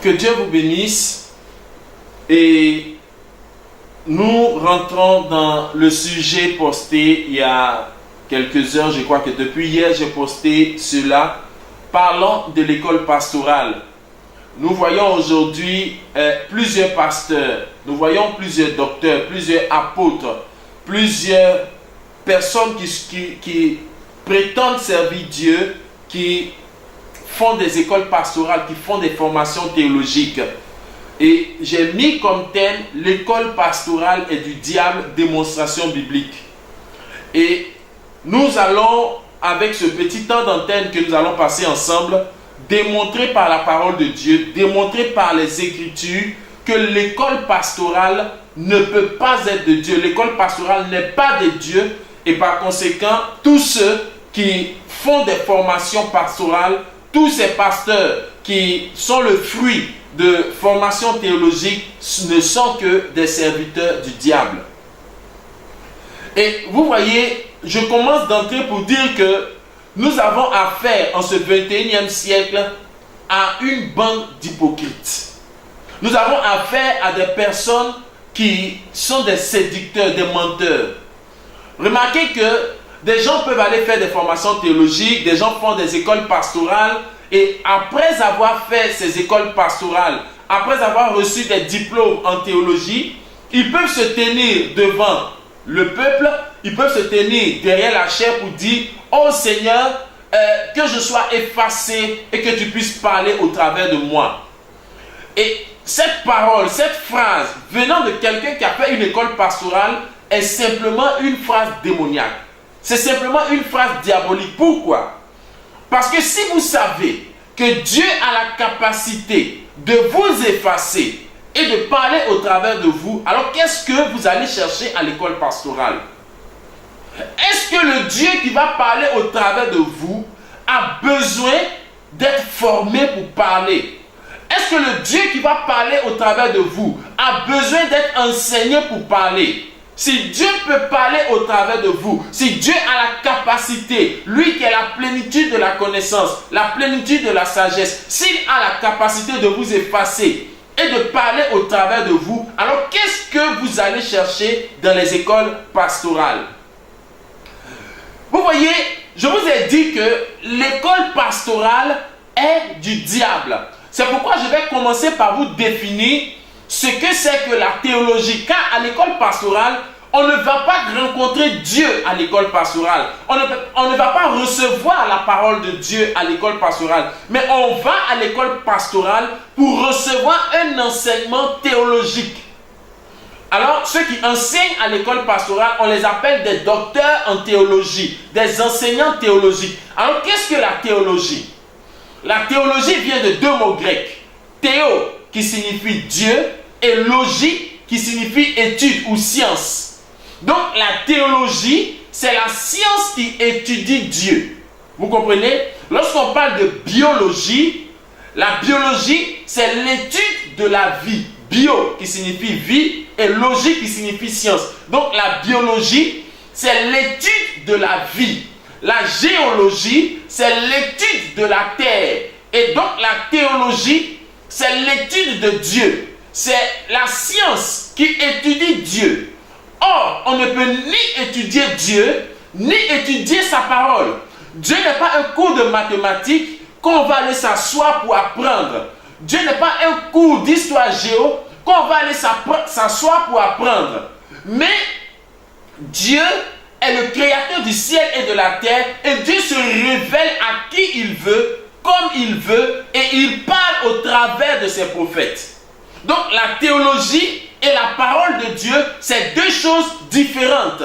Que Dieu vous bénisse et nous rentrons dans le sujet posté il y a quelques heures, je crois que depuis hier j'ai posté cela, parlant de l'école pastorale. Nous voyons aujourd'hui plusieurs pasteurs, nous voyons plusieurs docteurs, plusieurs apôtres, plusieurs personnes qui prétendent servir Dieu, qui font des écoles pastorales, qui font des formations théologiques. Et j'ai mis comme thème l'école pastorale est du diable, démonstration biblique. Et nous allons, avec ce petit temps d'antenne que nous allons passer ensemble, démontrer par la parole de Dieu, démontrer par les Écritures que l'école pastorale ne peut pas être de Dieu. L'école pastorale n'est pas de Dieu et par conséquent, tous ceux qui font des formations pastorales, tous ces pasteurs qui sont le fruit de formation théologique ne sont que des serviteurs du diable. Et vous voyez, je commence d'entrer pour dire que nous avons affaire en ce 21e siècle à une bande d'hypocrites. Nous avons affaire à des personnes qui sont des séducteurs, des menteurs. Remarquez que des gens peuvent aller faire des formations théologiques, des gens font des écoles pastorales et après avoir fait ces écoles pastorales, après avoir reçu des diplômes en théologie, ils peuvent se tenir devant le peuple, ils peuvent se tenir derrière la chair pour dire « Oh Seigneur, que je sois effacé et que tu puisses parler au travers de moi. » Et cette parole, cette phrase venant de quelqu'un qui a fait une école pastorale est simplement une phrase démoniaque. C'est simplement une phrase diabolique. Pourquoi? Parce que si vous savez que Dieu a la capacité de vous effacer et de parler au travers de vous, alors qu'est-ce que vous allez chercher à l'école pastorale? Est-ce que le Dieu qui va parler au travers de vous a besoin d'être formé pour parler? Est-ce que le Dieu qui va parler au travers de vous a besoin d'être enseigné pour parler? Si Dieu peut parler au travers de vous, si Dieu a la capacité, lui qui a la plénitude de la connaissance, la plénitude de la sagesse, s'il a la capacité de vous effacer et de parler au travers de vous, alors qu'est-ce que vous allez chercher dans les écoles pastorales? Vous voyez, je vous ai dit que l'école pastorale est du diable. C'est pourquoi je vais commencer par vous définir ce que c'est que la théologie. Car à l'école pastorale, on ne va pas rencontrer Dieu à l'école pastorale. On ne va pas recevoir la parole de Dieu à l'école pastorale. Mais on va à l'école pastorale pour recevoir un enseignement théologique. Alors, ceux qui enseignent à l'école pastorale, on les appelle des docteurs en théologie, des enseignants théologiques. Alors, qu'est-ce que la théologie? La théologie vient de deux mots grecs. Théo, qui signifie Dieu, et logie, qui signifie étude ou science. Donc, la théologie, c'est la science qui étudie Dieu. Vous comprenez? Lorsqu'on parle de biologie, la biologie, c'est l'étude de la vie. Bio, qui signifie vie, et logie, qui signifie science. Donc, la biologie, c'est l'étude de la vie. La géologie, c'est l'étude de la terre. Et donc, la théologie, c'est l'étude de Dieu. C'est la science qui étudie Dieu. Or, on ne peut ni étudier Dieu, ni étudier sa parole. Dieu n'est pas un cours de mathématiques qu'on va aller s'asseoir pour apprendre. Dieu n'est pas un cours d'histoire géo qu'on va aller s'asseoir pour apprendre. Mais Dieu est le créateur du ciel et de la terre et Dieu se révèle à qui il veut, comme il veut et il parle au travers de ses prophètes. Donc la théologie et la parole de Dieu, c'est deux choses différentes.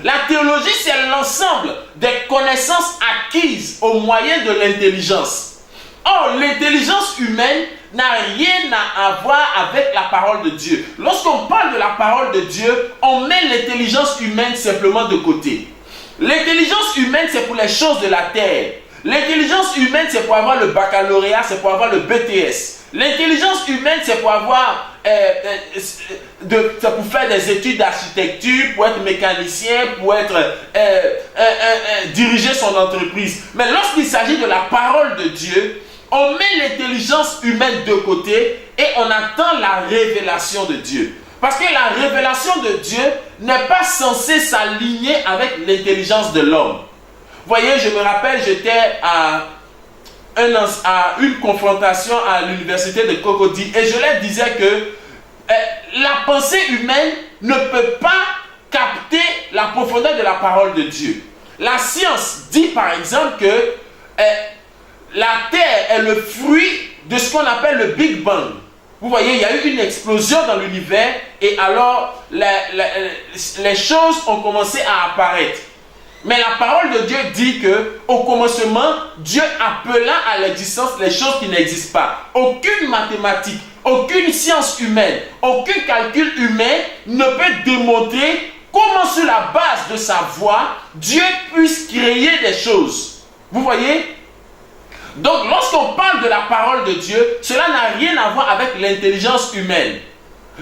La théologie, c'est l'ensemble des connaissances acquises au moyen de l'intelligence. Or, l'intelligence humaine n'a rien à voir avec la parole de Dieu. Lorsqu'on parle de la parole de Dieu, on met l'intelligence humaine simplement de côté. L'intelligence humaine, c'est pour les choses de la terre. L'intelligence humaine, c'est pour avoir le baccalauréat, c'est pour avoir le BTS. L'intelligence humaine, c'est pour avoir, c'est pour faire des études d'architecture, pour être mécanicien, pour être diriger son entreprise. Mais lorsqu'il s'agit de la parole de Dieu, On met l'intelligence humaine de côté et on attend la révélation de Dieu. Parce que la révélation de Dieu n'est pas censée s'aligner avec l'intelligence de l'homme. Vous voyez, je me rappelle, j'étais à une confrontation à l'université de Cocody et je leur disais que la pensée humaine ne peut pas capter la profondeur de la parole de Dieu. La science dit par exemple que la Terre est le fruit de ce qu'on appelle le Big Bang. Vous voyez, il y a eu une explosion dans l'univers et alors les choses ont commencé à apparaître. Mais la parole de Dieu dit que au commencement, Dieu appela à l'existence les choses qui n'existent pas. Aucune mathématique, aucune science humaine, aucun calcul humain ne peut démontrer comment sur la base de sa voix, Dieu puisse créer des choses. Vous voyez? Donc lorsqu'on parle de la parole de Dieu, cela n'a rien à voir avec l'intelligence humaine.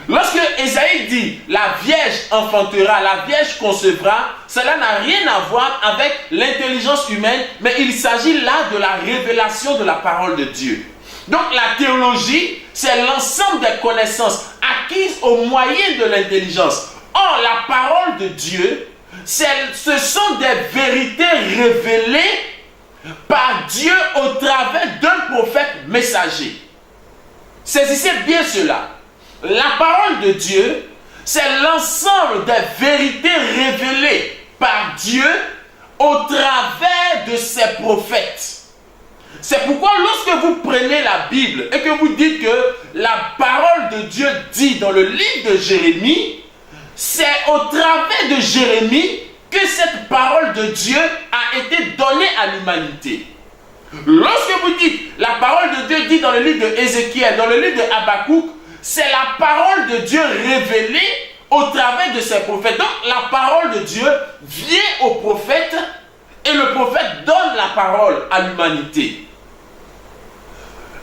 Lorsque Ésaïe dit la Vierge enfantera, la Vierge concevra, cela n'a rien à voir avec l'intelligence humaine, mais il s'agit là de la révélation de la parole de Dieu. Donc la théologie, c'est l'ensemble des connaissances acquises au moyen de l'intelligence. Or, la parole de Dieu, ce sont des vérités révélées par Dieu au travers d'un prophète messager. Saisissez bien cela. La parole de Dieu, c'est l'ensemble des vérités révélées par Dieu au travers de ses prophètes. C'est pourquoi lorsque vous prenez la Bible et que vous dites que la parole de Dieu dit dans le livre de Jérémie, c'est au travers de Jérémie que cette parole de Dieu a été donnée à l'humanité. Lorsque vous dites la parole de Dieu dit dans le livre de Ézéchiel, dans le livre de Habakkuk, c'est la parole de Dieu révélée au travers de ses prophètes. Donc la parole de Dieu vient au prophète et le prophète donne la parole à l'humanité.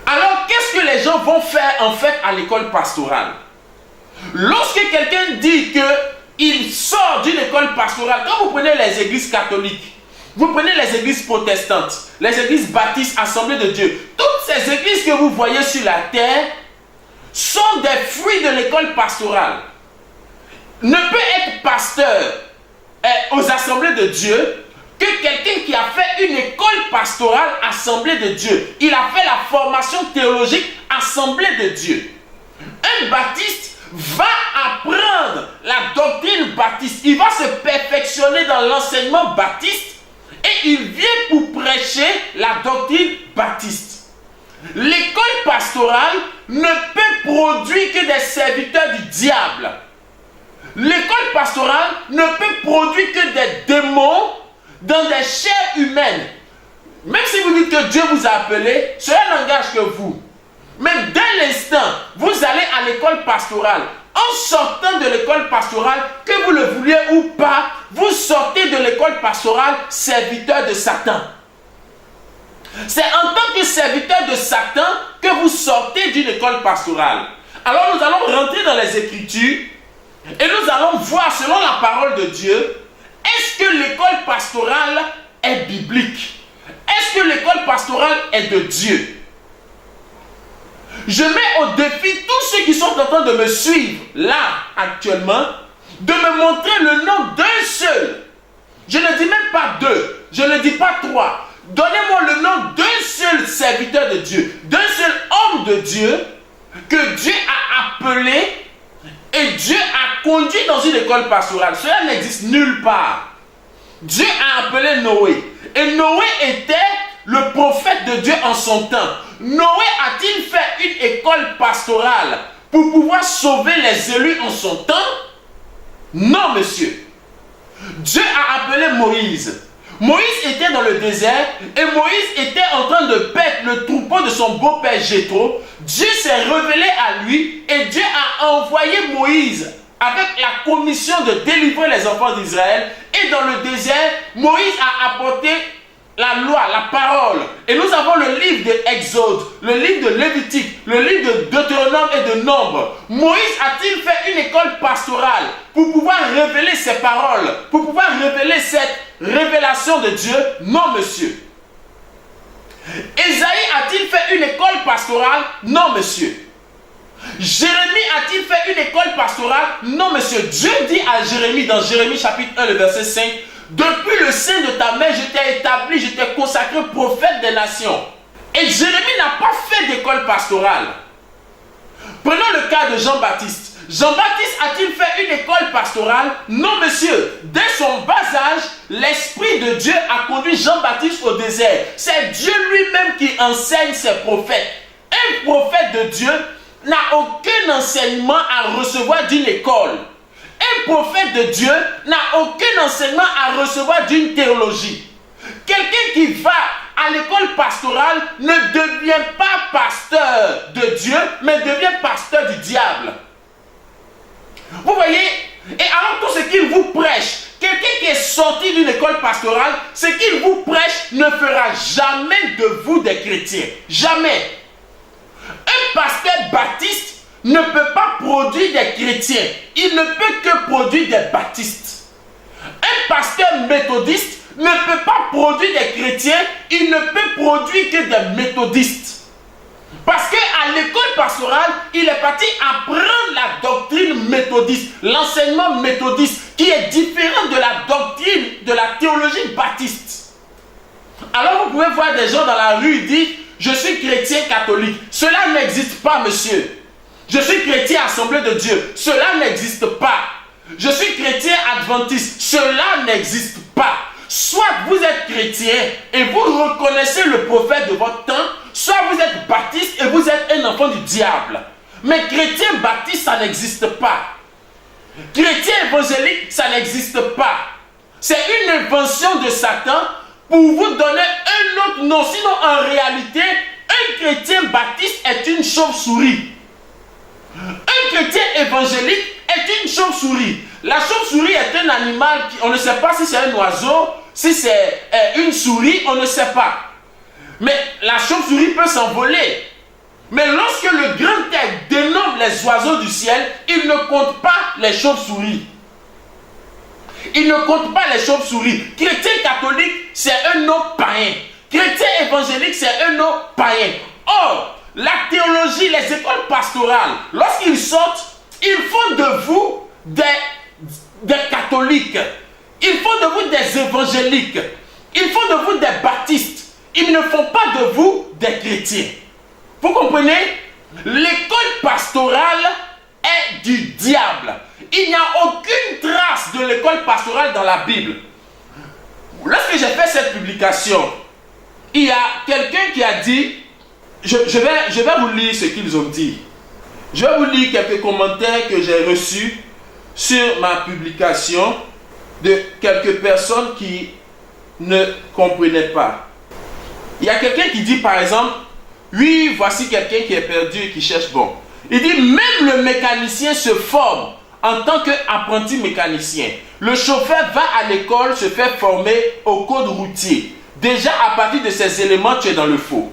Alors qu'est-ce que les gens vont faire en fait à l'école pastorale? Lorsque quelqu'un dit qu'il sort d'une école pastorale, quand vous prenez les églises catholiques, vous prenez les églises protestantes, les églises baptistes, Assemblée de Dieu, toutes ces églises que vous voyez sur la terre sont des fruits de l'école pastorale. Ne peut être pasteur aux Assemblées de Dieu que quelqu'un qui a fait une école pastorale, Assemblée de Dieu. Il a fait la formation théologique, Assemblée de Dieu. Un baptiste va apprendre la doctrine baptiste. Il va se perfectionner dans l'enseignement baptiste et il vient pour prêcher la doctrine baptiste. L'école pastorale ne peut produire que des serviteurs du diable. L'école pastorale ne peut produire que des démons dans des chairs humaines. Même si vous dites que Dieu vous a appelé, cela n'engage que vous. Mais dès l'instant, vous allez à l'école pastorale. En sortant de l'école pastorale, que vous le vouliez ou pas, vous sortez de l'école pastorale serviteur de Satan. C'est en tant que serviteur de Satan que vous sortez d'une école pastorale. Alors nous allons rentrer dans les Écritures et nous allons voir selon la parole de Dieu, est-ce que l'école pastorale est biblique? Est-ce que l'école pastorale est de Dieu? Je mets au défi tous ceux qui sont en train de me suivre là actuellement, de me montrer le nom d'un seul. Je ne dis même pas deux, je ne dis pas trois. Donnez-moi le nom d'un seul serviteur de Dieu, d'un seul homme de Dieu que Dieu a appelé et Dieu a conduit dans une école pastorale. Cela n'existe nulle part. Dieu a appelé Noé. Et Noé était le prophète de Dieu en son temps. Noé a-t-il fait une école pastorale pour pouvoir sauver les élus en son temps? Non, monsieur. Dieu a appelé Moïse. Moïse était dans le désert et Moïse était en train de paître le troupeau de son beau-père Jéthro. Dieu s'est révélé à lui et Dieu a envoyé Moïse avec la commission de délivrer les enfants d'Israël. Et dans le désert, Moïse a apporté la loi, la parole. Et nous avons le livre de Exode, le livre de Lévitique, le livre de Deutéronome et de Nombre. Moïse a-t-il fait une école pastorale pour pouvoir révéler ses paroles, pour pouvoir révéler cette révélation de Dieu? Non, monsieur. Ésaïe a-t-il fait une école pastorale? Non, monsieur. Jérémie a-t-il fait une école pastorale? Non, monsieur. Dieu dit à Jérémie, dans Jérémie chapitre 1, le verset 5, « Depuis le sein de ta mère, je t'ai établi, je t'ai consacré prophète des nations. » Et Jérémie n'a pas fait d'école pastorale. Prenons le cas de Jean-Baptiste. Jean-Baptiste a-t-il fait une école pastorale? Non, monsieur. Dès son bas âge, l'Esprit de Dieu a conduit Jean-Baptiste au désert. C'est Dieu lui-même qui enseigne ses prophètes. Un prophète de Dieu n'a aucun enseignement à recevoir d'une école. Un prophète de Dieu n'a aucun enseignement à recevoir d'une théologie. Quelqu'un qui va à l'école pastorale ne devient pas pasteur de Dieu, mais devient pasteur du diable. Vous voyez? Et alors tout ce qu'il vous prêche, quelqu'un qui est sorti d'une école pastorale, ce qu'il vous prêche ne fera jamais de vous des chrétiens. Jamais. Un pasteur baptiste ne peut pas produire des chrétiens. Il ne peut que produire des baptistes. Un pasteur méthodiste ne peut pas produire des chrétiens. Il ne peut produire que des méthodistes. Parce qu'à l'école pastorale, il est parti apprendre la doctrine méthodiste, l'enseignement méthodiste, qui est différent de la doctrine, de la théologie baptiste. Alors vous pouvez voir des gens dans la rue dire, je suis chrétien catholique. Cela n'existe pas, monsieur. Je suis chrétien Assemblée de Dieu. Cela n'existe pas. Je suis chrétien adventiste. Cela n'existe pas. Soit vous êtes chrétien et vous reconnaissez le prophète de votre temps, soit vous êtes baptiste et vous êtes un enfant du diable. Mais chrétien baptiste, ça n'existe pas. Chrétien évangélique, ça n'existe pas. C'est une invention de Satan pour vous donner un autre nom. Sinon, en réalité, un chrétien baptiste est une chauve-souris. Un chrétien évangélique est une chauve-souris. La chauve-souris est un animal, on ne sait pas si c'est un oiseau, si c'est une souris, on ne sait pas. Mais la chauve-souris peut s'envoler. Mais lorsque le grand texte dénombre les oiseaux du ciel, il ne compte pas les chauves-souris. Il ne compte pas les chauves-souris. Chrétien catholique, c'est un nom païen. Chrétien évangélique, c'est un nom païen. Or, la théologie, les écoles pastorales, lorsqu'ils sortent, ils font de vous des catholiques. Ils font de vous des évangéliques. Ils font de vous des baptistes. Ils ne font pas de vous des chrétiens. Vous comprenez? L'école pastorale est du diable. Il n'y a aucune trace de l'école pastorale dans la Bible. Lorsque j'ai fait cette publication, il y a quelqu'un qui a dit, je vais vous lire ce qu'ils ont dit. Je vais vous lire quelques commentaires que j'ai reçus sur ma publication de quelques personnes qui ne comprenaient pas. Il y a quelqu'un qui dit par exemple, oui, voici quelqu'un qui est perdu et qui cherche bon. Il dit, même le mécanicien se forme en tant qu'apprenti mécanicien. Le chauffeur va à l'école se faire former au code routier. Déjà, à partir de ces éléments, tu es dans le faux.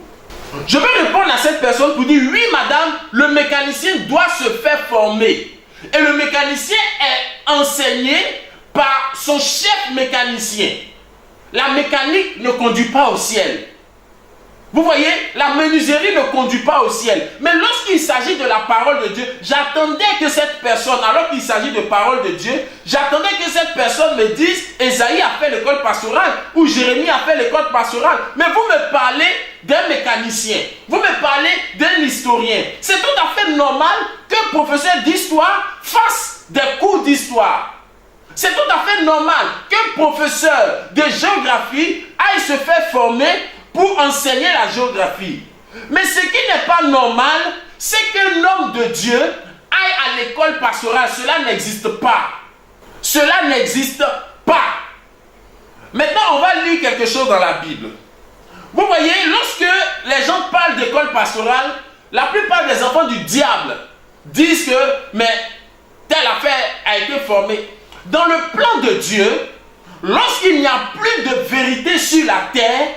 Je vais répondre à cette personne pour dire, oui, madame, le mécanicien doit se faire former. Et le mécanicien est enseigné par son chef mécanicien. La mécanique ne conduit pas au ciel. Vous voyez, la menuiserie ne conduit pas au ciel. Mais lorsqu'il s'agit de la parole de Dieu, j'attendais que cette personne, alors qu'il s'agit de parole de Dieu, j'attendais que cette personne me dise, Ésaïe a fait l'école pastorale, ou Jérémie a fait l'école pastorale. Mais vous me parlez d'un mécanicien, vous me parlez d'un historien. C'est tout à fait normal qu'un professeur d'histoire fasse des cours d'histoire. C'est tout à fait normal qu'un professeur de géographie aille se faire former pour enseigner la géographie. Mais ce qui n'est pas normal, c'est qu'un homme de Dieu aille à l'école pastorale. Cela n'existe pas. Cela n'existe pas. Maintenant, on va lire quelque chose dans la Bible. Vous voyez, lorsque les gens parlent d'école pastorale, la plupart des enfants du diable disent que, mais telle affaire a été formée. Dans le plan de Dieu, lorsqu'il n'y a plus de vérité sur la terre,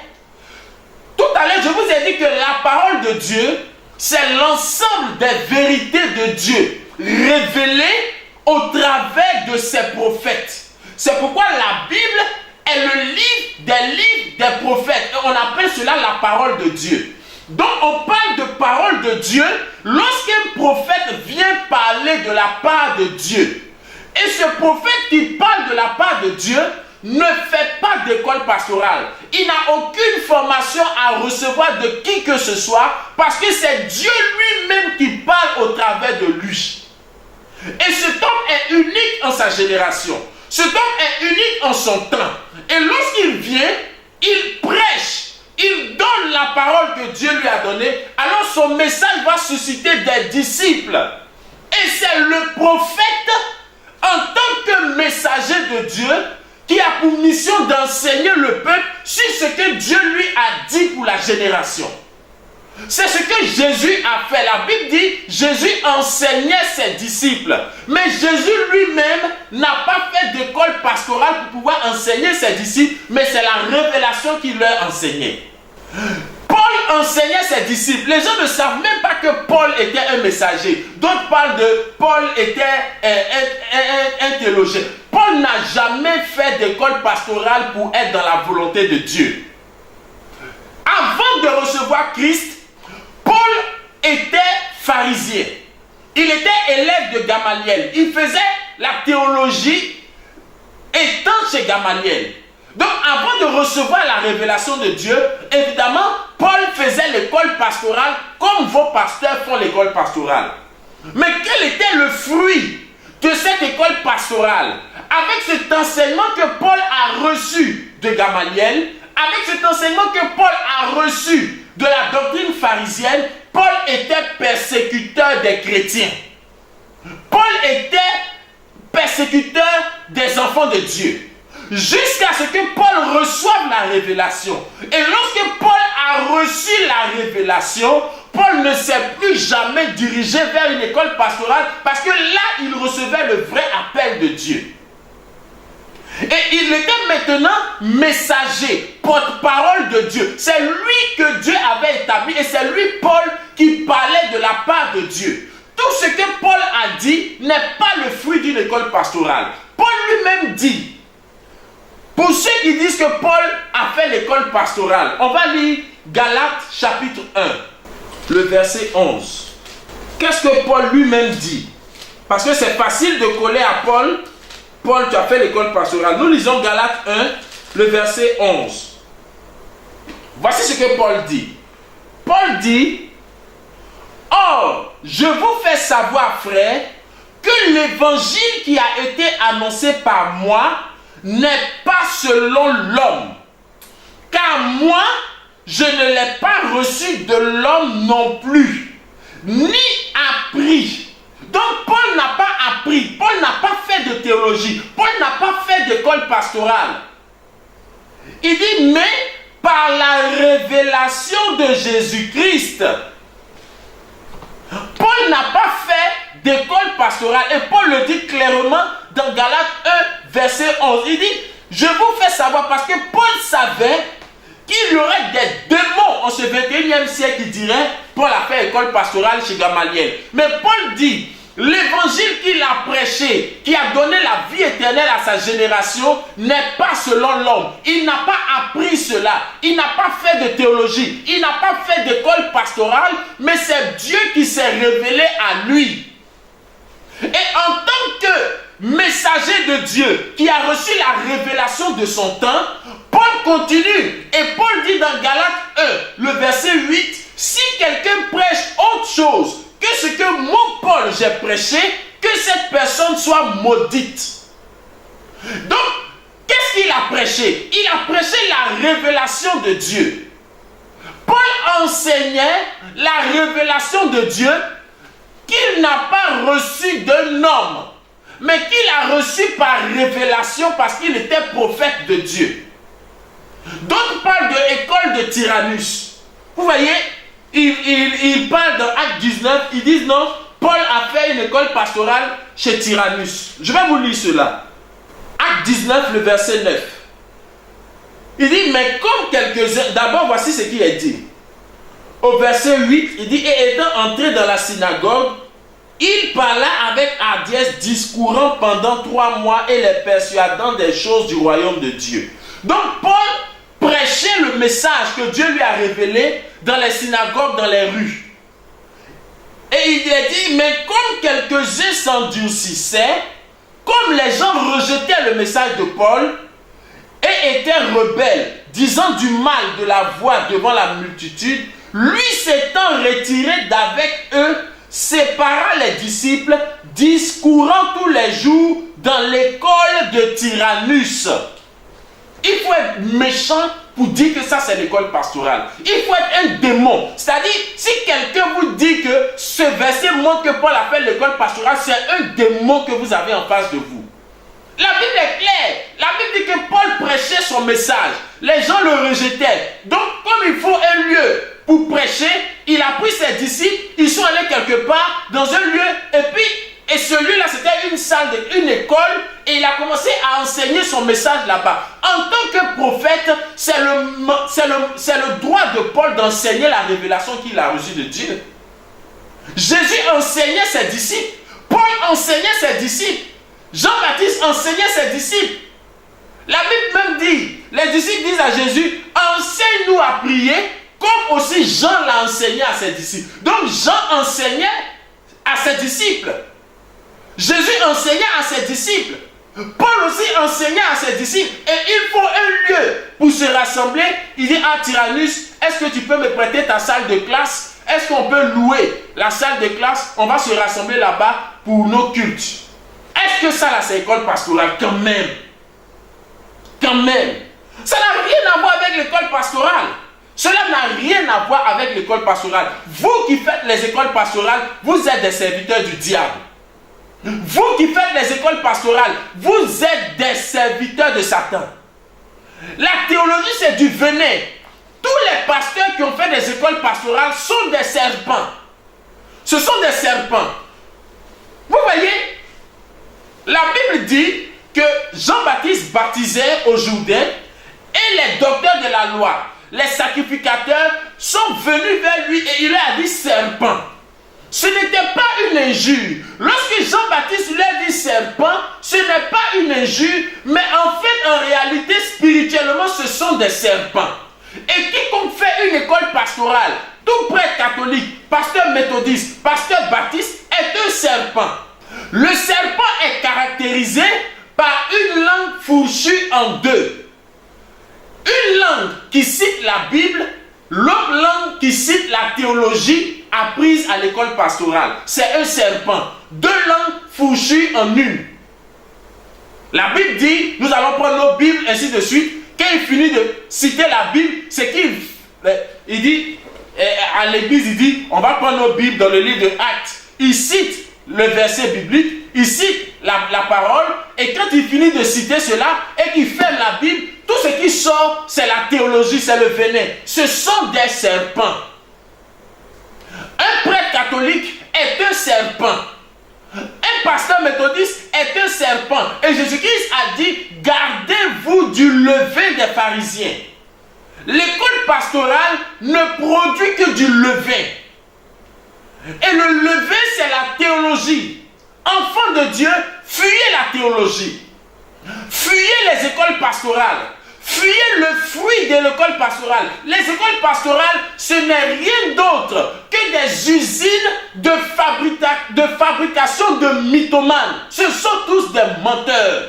tout à l'heure, je vous ai dit que la parole de Dieu, c'est l'ensemble des vérités de Dieu révélées au travers de ses prophètes. C'est pourquoi la Bible est le livre des prophètes. Et on appelle cela la parole de Dieu. Donc on parle de parole de Dieu lorsqu'un prophète vient parler de la part de Dieu. Et ce prophète qui parle de la part de Dieu ne fait pas d'école pastorale. Il n'a aucune formation à recevoir de qui que ce soit parce que c'est Dieu lui-même qui parle au travers de lui. Et cet homme est unique en sa génération. Cet homme est unique en son temps. Et lorsqu'il vient, il prêche, il donne la parole que Dieu lui a donnée. Alors son message va susciter des disciples. Et c'est le prophète, en tant que messager de Dieu, qui a pour mission d'enseigner le peuple sur ce que Dieu lui a dit pour la génération. C'est ce que Jésus a fait. La Bible dit, Jésus enseignait ses disciples. Mais Jésus lui-même n'a pas fait d'école pastorale pour pouvoir enseigner ses disciples, mais c'est la révélation qu'il leur enseignait. Paul enseignait ses disciples. Les gens ne savent même pas que Paul était un messager. D'autres parlent de Paul était un théologien. Paul n'a jamais fait d'école pastorale pour être dans la volonté de Dieu. Avant de recevoir Christ, Paul était pharisien. Il était élève de Gamaliel. Il faisait la théologie étant chez Gamaliel. Donc avant de recevoir la révélation de Dieu, évidemment, Paul faisait l'école pastorale comme vos pasteurs font l'école pastorale. Mais quel était le fruit de cette école pastorale? Avec cet enseignement que Paul a reçu de Gamaliel, avec cet enseignement que Paul a reçu de la doctrine pharisienne, Paul était persécuteur des chrétiens. Paul était persécuteur des enfants de Dieu. Jusqu'à ce que Paul reçoive la révélation. Et lorsque Paul a reçu la révélation, Paul ne s'est plus jamais dirigé vers une école pastorale parce que là, il recevait le vrai appel de Dieu. Et il était maintenant messager, porte-parole de Dieu. C'est lui que Dieu avait établi et c'est lui, Paul, qui parlait de la part de Dieu. Tout ce que Paul a dit n'est pas le fruit d'une école pastorale. Paul lui-même dit, pour ceux qui disent que Paul a fait l'école pastorale, on va lire Galates chapitre 1, le verset 11. Qu'est-ce que Paul lui-même dit? Parce que c'est facile de coller à Paul. Paul, tu as fait l'école pastorale. Nous lisons Galates 1, le verset 11. Voici ce que Paul dit. Paul dit, « Or, je vous fais savoir, frères, que l'évangile qui a été annoncé par moi n'est pas selon l'homme. Car moi, je ne l'ai pas reçu de l'homme non plus, ni appris. » Donc Paul n'a pas appris, Paul n'a pas fait de théologie, Paul n'a pas fait d'école pastorale. Il dit, mais par la révélation de Jésus-Christ. Paul n'a pas fait d'école pastorale. Et Paul le dit clairement dans Galates 1, verset 11. Il dit, je vous fais savoir, parce que Paul savait qu'il y aurait des démons en ce 21e siècle qui diraient, Paul a fait école pastorale chez Gamaliel. Mais Paul dit, l'évangile qu'il a prêché, qui a donné la vie éternelle à sa génération, n'est pas selon l'homme. Il n'a pas appris cela. Il n'a pas fait de théologie. Il n'a pas fait d'école pastorale, mais c'est Dieu qui s'est révélé à lui. Et en tant que messager de Dieu, qui a reçu la révélation de son temps, Paul continue. Et Paul dit dans Galates 1, le verset 8, si quelqu'un prêche autre chose que ce que moi, Paul, j'ai prêché, que cette personne soit maudite. Donc, qu'est-ce qu'il a prêché? Il a prêché la révélation de Dieu. Paul enseignait la révélation de Dieu qu'il n'a pas reçue d'un homme, mais qu'il a reçue par révélation parce qu'il était prophète de Dieu. D'autres parlent de l'école de Tyrannus. Vous voyez, il parle dans Acte 19, ils disent non, Paul a fait une école pastorale chez Tyrannus. Je vais vous lire cela. Acte 19, le verset 9. Il dit, mais comme quelques-uns, d'abord voici ce qui est dit. Au verset 8, il dit, et étant entré dans la synagogue, il parla avec hardiesse, discourant pendant 3 mois et les persuadant des choses du royaume de Dieu. Donc Paul prêchait le message que Dieu lui a révélé dans les synagogues, dans les rues. Et il a dit, mais comme quelques-uns s'endurcissaient, comme les gens rejetaient le message de Paul et étaient rebelles, disant du mal de la voix devant la multitude, lui s'étant retiré d'avec eux, sépara les disciples, discourant tous les jours dans l'école de Tyrannus. Il faut être méchant pour dire que ça c'est l'école pastorale. Il faut être un démon. C'est-à-dire, si quelqu'un vous dit que ce verset montre que Paul a fait l'école pastorale, c'est un démon que vous avez en face de vous. La Bible est claire. La Bible dit que Paul prêchait son message. Les gens le rejetaient. Donc, comme il faut un lieu pour prêcher, il a pris ses disciples, ils sont allés quelque part dans un lieu, et ce lieu-là, c'était une salle, une école, et il a commencé à enseigner son message là-bas. En tant que prophète, c'est le droit de Paul d'enseigner la révélation qu'il a reçue de Dieu. Jésus enseignait ses disciples. Paul enseignait ses disciples. Jean-Baptiste enseignait ses disciples. La Bible même dit, les disciples disent à Jésus, enseigne-nous à prier, comme aussi Jean l'a enseigné à ses disciples. Donc Jean enseignait à ses disciples. Jésus enseignait à ses disciples. Paul aussi enseignait à ses disciples. Et il faut un lieu pour se rassembler. Il dit à Tyrannus, est-ce que tu peux me prêter ta salle de classe? Est-ce qu'on peut louer la salle de classe? On va se rassembler là-bas pour nos cultes. Est-ce que ça là c'est école pastorale? Quand même. Quand même. Ça n'a rien à voir avec l'école pastorale. Cela n'a rien à voir avec l'école pastorale. Vous qui faites les écoles pastorales, vous êtes des serviteurs du diable. Vous qui faites les écoles pastorales, vous êtes des serviteurs de Satan. La théologie, c'est du venin. Tous les pasteurs qui ont fait des écoles pastorales sont des serpents. Ce sont des serpents. Vous voyez, la Bible dit que Jean-Baptiste baptisait au Jourdain et les docteurs de la loi, les sacrificateurs, sont venus vers lui et il leur a dit serpent. Ce n'était pas une injure. Lorsque Jean-Baptiste lui a dit serpent, ce n'est pas une injure, mais en fait, en réalité, spirituellement, ce sont des serpents. Et quiconque fait une école pastorale, tout prêtre catholique, pasteur méthodiste, pasteur baptiste, est un serpent. Le serpent est caractérisé par une langue fourchue en deux. Une langue qui cite la Bible, l'autre langue qui cite la théologie apprise à l'école pastorale. C'est un serpent. Deux langues fourchues en une. La Bible dit, nous allons prendre nos Bibles, ainsi de suite. Quand il finit de citer la Bible, c'est qu'il dit, à l'église, il dit, on va prendre nos Bibles dans le livre de Actes. Il cite le verset biblique, il cite la parole, et quand il finit de citer cela, et qu'il ferme la Bible, tout ce qui sort, c'est la théologie, c'est le venin. Ce sont des serpents. Un prêtre catholique est un serpent. Un pasteur méthodiste est un serpent. Et Jésus-Christ a dit, gardez-vous du levain des pharisiens. L'école pastorale ne produit que du levain. Et le levain, c'est la théologie. Enfants de Dieu, fuyez la théologie. Fuyez les écoles pastorales. Fuyez le fruit de l'école pastorale. Les écoles pastorales, ce n'est rien d'autre que des usines de fabrication de mythomanes. Ce sont tous des menteurs.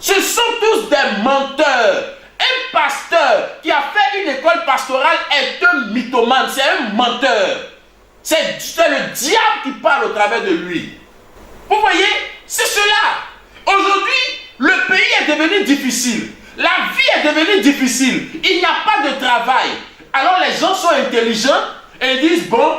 Ce sont tous des menteurs. Un pasteur qui a fait une école pastorale est un mythomane, c'est un menteur. C'est le diable qui parle au travers de lui. Vous voyez, c'est cela. Aujourd'hui, le pays est devenu difficile. La vie est devenue difficile. Il n'y a pas de travail. Alors les gens sont intelligents et disent, bon,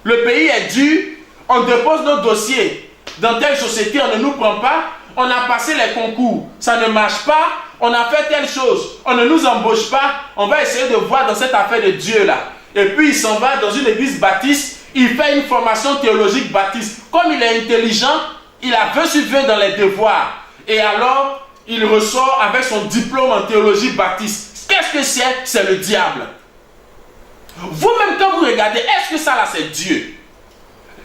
le pays est dur, on dépose nos dossiers dans telle société, on ne nous prend pas, on a passé les concours, ça ne marche pas, on a fait telle chose, on ne nous embauche pas, on va essayer de voir dans cette affaire de Dieu là. Et puis il s'en va dans une église baptiste, il fait une formation théologique baptiste. Comme il est intelligent, il a 20 sur 20 dans les devoirs. Et alors, il ressort avec son diplôme en théologie baptiste. Qu'est-ce que c'est? C'est le diable. Vous-même, quand vous regardez, est-ce que ça là, c'est Dieu?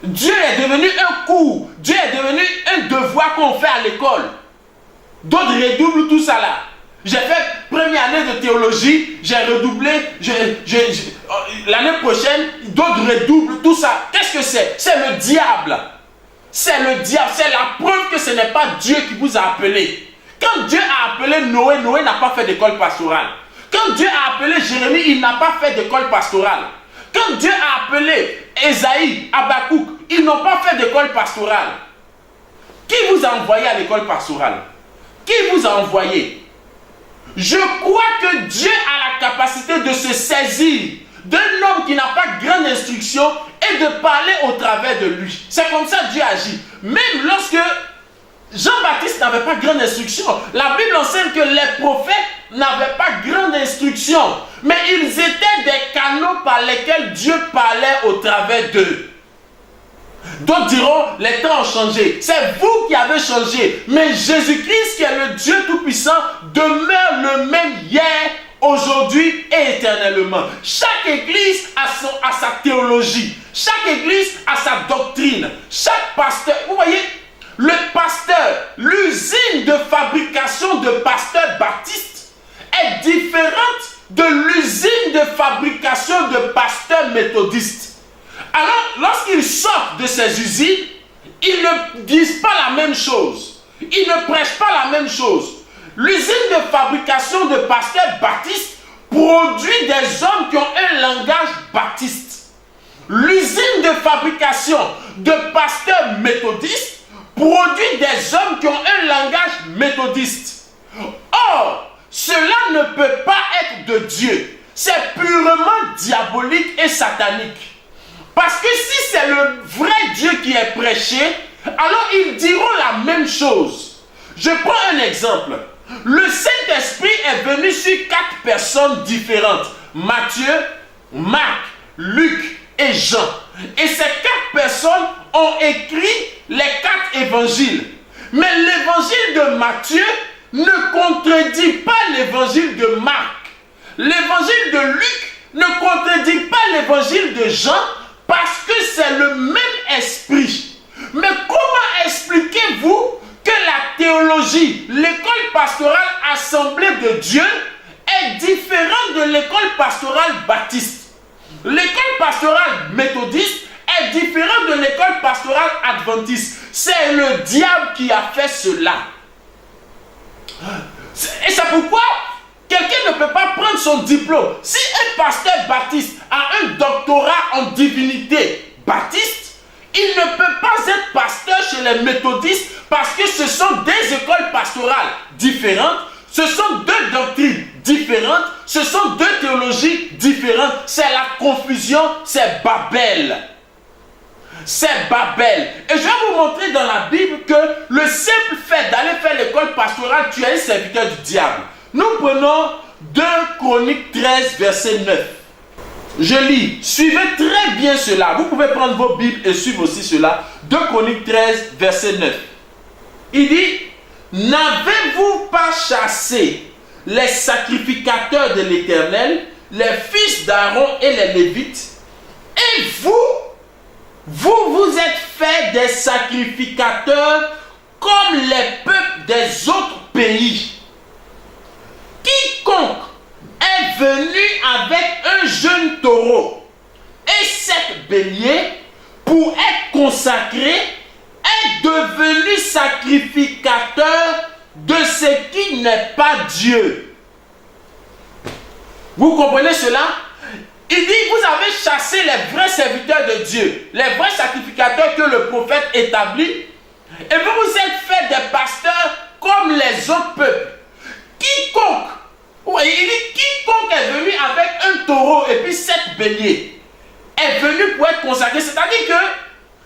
Dieu est devenu un cours. Dieu est devenu un devoir qu'on fait à l'école. D'autres redoublent tout ça là. J'ai fait première année de théologie, j'ai redoublé, l'année prochaine, d'autres redoublent, tout ça. Qu'est-ce que c'est? C'est le diable. C'est le diable, c'est la preuve que ce n'est pas Dieu qui vous a appelé. Quand Dieu a appelé Noé, Noé n'a pas fait d'école pastorale. Quand Dieu a appelé Jérémie, il n'a pas fait d'école pastorale. Quand Dieu a appelé Ésaïe, Habakkuk, ils n'ont pas fait d'école pastorale. Qui vous a envoyé à l'école pastorale? Qui vous a envoyé? Je crois que Dieu a la capacité de se saisir d'un homme qui n'a pas grande instruction et de parler au travers de lui. C'est comme ça que Dieu agit. Même lorsque Jean-Baptiste n'avait pas grande instruction, la Bible enseigne que les prophètes n'avaient pas grande instruction, mais ils étaient des canaux par lesquels Dieu parlait au travers d'eux. D'autres diront, les temps ont changé. C'est vous qui avez changé. Mais Jésus-Christ, qui est le Dieu Tout-Puissant, demeure le même hier, aujourd'hui et éternellement. Chaque église a sa théologie. Chaque église a sa doctrine. Chaque pasteur, vous voyez, le pasteur, l'usine de fabrication de pasteur baptiste est différente de l'usine de fabrication de pasteur méthodiste. Alors, lorsqu'ils sortent de ces usines, ils ne disent pas la même chose. Ils ne prêchent pas la même chose. L'usine de fabrication de pasteurs baptistes produit des hommes qui ont un langage baptiste. L'usine de fabrication de pasteurs méthodistes produit des hommes qui ont un langage méthodiste. Or, cela ne peut pas être de Dieu. C'est purement diabolique et satanique. Parce que si c'est le vrai Dieu qui est prêché, alors ils diront la même chose. Je prends un exemple. Le Saint-Esprit est venu sur 4 personnes différentes. Matthieu, Marc, Luc et Jean. Et ces 4 personnes ont écrit les 4 évangiles. Mais l'évangile de Matthieu ne contredit pas l'évangile de Marc. L'évangile de Luc ne contredit pas l'évangile de Jean, parce que c'est le même esprit. Mais comment expliquez-vous que la théologie, l'école pastorale Assemblée de Dieu est différente de l'école pastorale baptiste? L'école pastorale méthodiste est différente de l'école pastorale adventiste. C'est le diable qui a fait cela. Et c'est pourquoi quelqu'un ne peut pas prendre son diplôme. Si un pasteur baptiste a un doctorat en divinité baptiste, il ne peut pas être pasteur chez les méthodistes parce que ce sont des écoles pastorales différentes, ce sont 2 doctrines différentes, ce sont 2 théologies différentes. C'est la confusion, c'est Babel. C'est Babel. Et je vais vous montrer dans la Bible que le simple fait d'aller faire l'école pastorale, tu es un serviteur du diable. Nous prenons 2 Chroniques 13, verset 9. Je lis. Suivez très bien cela. Vous pouvez prendre vos Bibles et suivre aussi cela. 2 Chroniques 13, verset 9. Il dit, n'avez-vous pas chassé les sacrificateurs de l'Éternel, les fils d'Aaron et les Lévites? Et vous êtes fait des sacrificateurs comme les peuples des autres pays. Quiconque est venu avec un jeune taureau et 7 béliers pour être consacré est devenu sacrificateur de ce qui n'est pas Dieu. Vous comprenez cela? Il dit, vous avez chassé les vrais serviteurs de Dieu, les vrais sacrificateurs que le prophète établit, et vous vous êtes fait des pasteurs comme les autres peuples. Quiconque, il dit, quiconque est venu avec un taureau et puis 7 béliers, est venu pour être consacré. C'est-à-dire que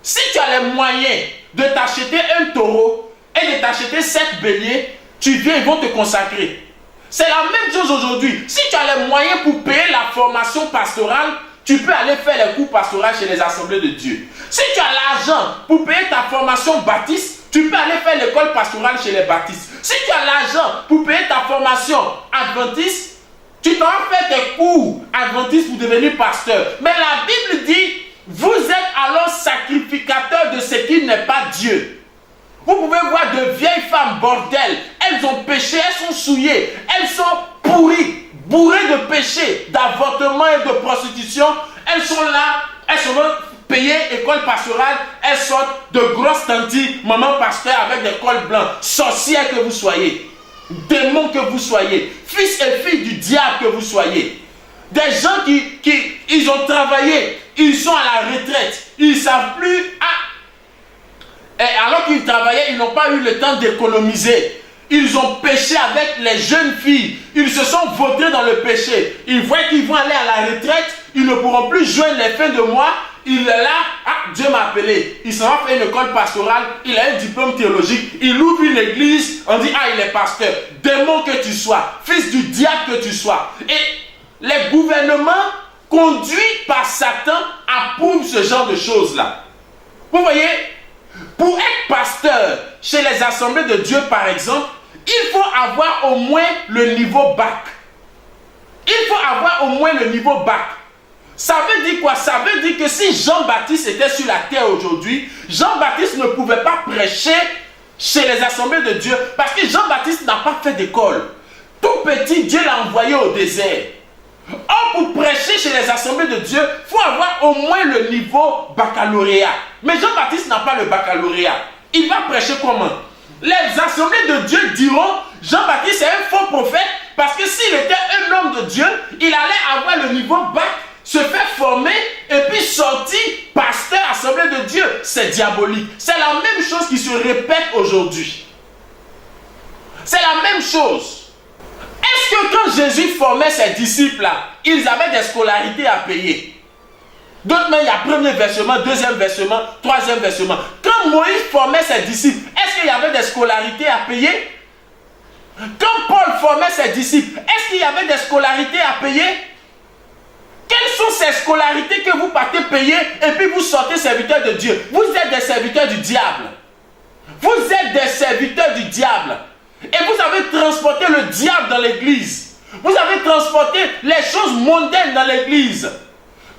si tu as les moyens de t'acheter un taureau et de t'acheter 7 béliers, tu viens, ils vont te consacrer. C'est la même chose aujourd'hui. Si tu as les moyens pour payer la formation pastorale, tu peux aller faire les cours pastoraux chez les assemblées de Dieu. Si tu as l'argent pour payer ta formation baptiste, tu peux aller faire l'école pastorale chez les baptistes. Si tu as l'argent pour payer ta formation adventiste, tu t'en fais tes cours adventistes pour devenir pasteur. Mais la Bible dit, vous êtes alors sacrificateurs de ce qui n'est pas Dieu. Vous pouvez voir de vieilles femmes bordel, elles ont péché, elles sont souillées, elles sont bourrées de péchés, d'avortement et de prostitution. Elles sont là, elles sont payées école pastorale, elles sortent de grosses tantis, maman pasteur avec des cols blancs, sorcières que vous soyez, démons que vous soyez, fils et filles du diable que vous soyez. Des gens ils ont travaillé, ils sont à la retraite, ils ne savent plus. Et alors qu'ils travaillaient, ils n'ont pas eu le temps d'économiser. Ils ont péché avec les jeunes filles. Ils se sont vautrés dans le péché. Ils voient qu'ils vont aller à la retraite. Ils ne pourront plus joindre les fins de mois. Il est là. Ah, Dieu m'a appelé. Il s'en va faire une école pastorale. Il a un diplôme théologique. Il ouvre une église. On dit, ah, il est pasteur. Démon que tu sois. Fils du diable que tu sois. Et les gouvernements conduits par Satan approuvent ce genre de choses-là. Vous voyez, pour être pasteur chez les assemblées de Dieu, par exemple, il faut avoir au moins le niveau bac. Il faut avoir au moins le niveau bac. Ça veut dire quoi? Ça veut dire que si Jean-Baptiste était sur la terre aujourd'hui, Jean-Baptiste ne pouvait pas prêcher chez les assemblées de Dieu parce que Jean-Baptiste n'a pas fait d'école. Tout petit, Dieu l'a envoyé au désert. Or, pour prêcher chez les assemblées de Dieu, il faut avoir au moins le niveau baccalauréat. Mais Jean-Baptiste n'a pas le baccalauréat. Il va prêcher comment? Les assemblées de Dieu diront, Jean-Baptiste est un faux prophète parce que s'il était un homme de Dieu, il allait avoir le niveau bac, se faire former et puis sortir pasteur assemblée de Dieu. C'est diabolique. C'est la même chose qui se répète aujourd'hui. C'est la même chose. Est-ce que quand Jésus formait ses disciples-là, ils avaient des scolarités à payer? D'autres mains, il y a premier versement, deuxième versement, troisième versement. Quand Moïse formait ses disciples, est-ce qu'il y avait des scolarités à payer? Quand Paul formait ses disciples, est-ce qu'il y avait des scolarités à payer? Quelles sont ces scolarités que vous partez payer et puis vous sortez serviteurs de Dieu? Vous êtes des serviteurs du diable. Vous êtes des serviteurs du diable. Et vous avez transporté le diable dans l'église. Vous avez transporté les choses mondaines dans l'église.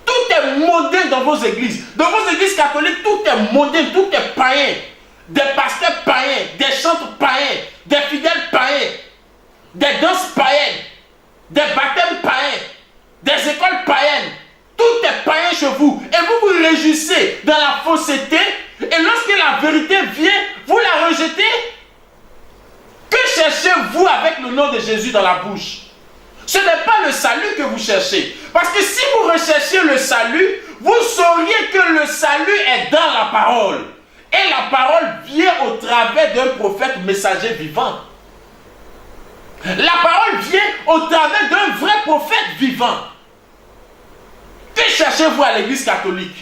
Tout est mondain dans vos églises. Dans vos églises catholiques, tout est mondain, tout est païen. Des pasteurs païens, des chantres païens, des fidèles païens, des danses païennes, des baptêmes païens, des écoles païennes. Tout est païen chez vous. Et vous vous réjouissez dans la fausseté. Et lorsque la vérité vient, vous la rejetez. Que cherchez-vous avec le nom de Jésus dans la bouche? Ce n'est pas le salut que vous cherchez. Parce que si vous recherchez le salut, vous sauriez que le salut est dans la parole. Et la parole vient au travers d'un prophète messager vivant. La parole vient au travers d'un vrai prophète vivant. Que cherchez-vous à l'église catholique?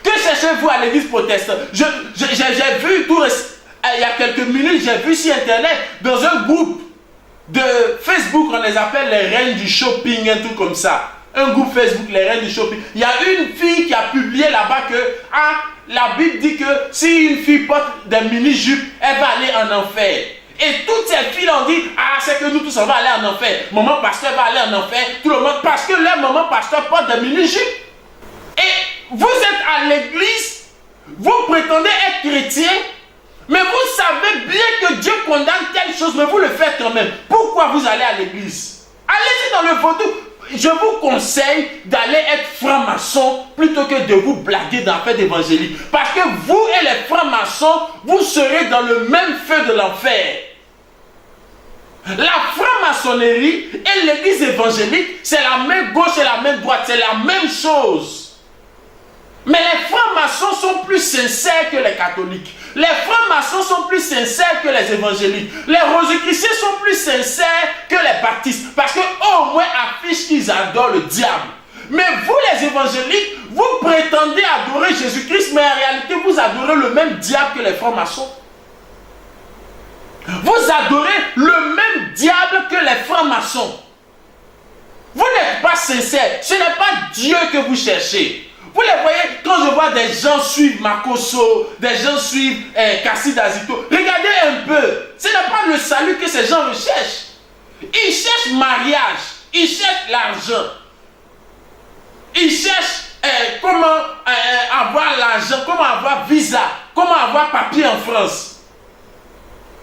Que cherchez-vous à l'église protestante? J'ai vu tout il y a quelques minutes, j'ai vu sur internet, dans un groupe de Facebook, on les appelle les reines du shopping, un truc comme ça. Un groupe Facebook, les reines du shopping. Il y a une fille qui a publié là-bas que la Bible dit que si une fille porte des mini-jupes, elle va aller en enfer. Et toutes ces filles ont dit, c'est que nous tous on va aller en enfer. Maman pasteur va aller en enfer. Tout le monde, parce que leur maman pasteur porte des mini-jupes. Et vous êtes à l'église, vous prétendez être chrétien, mais vous savez bien que Dieu condamne telle chose, mais vous le faites quand même. Pourquoi vous allez à l'église? Allez-y dans le vaudou. Je vous conseille d'aller être franc-maçon plutôt que de vous blaguer dans la fête évangélique. Parce que vous et les francs-maçons, vous serez dans le même feu de l'enfer. La franc-maçonnerie et l'église évangélique, c'est la main gauche et la main droite, c'est la même chose. Mais les francs-maçons sont plus sincères que les catholiques. Les francs-maçons sont plus sincères que les évangéliques. Les rosicruciens sont plus sincères que les baptistes. Parce qu'eux au moins affichent qu'ils adorent le diable. Mais vous les évangéliques, vous prétendez adorer Jésus-Christ, mais en réalité vous adorez le même diable que les francs-maçons. Vous adorez le même diable que les francs-maçons. Vous n'êtes pas sincères. Ce n'est pas Dieu que vous cherchez. Vous les voyez, quand je vois des gens suivre Makoso, des gens suivre Kassi Dazito, regardez un peu. Ce n'est pas le salut que ces gens recherchent. Ils cherchent mariage, ils cherchent l'argent. Ils cherchent comment avoir l'argent, comment avoir visa, comment avoir papier en France.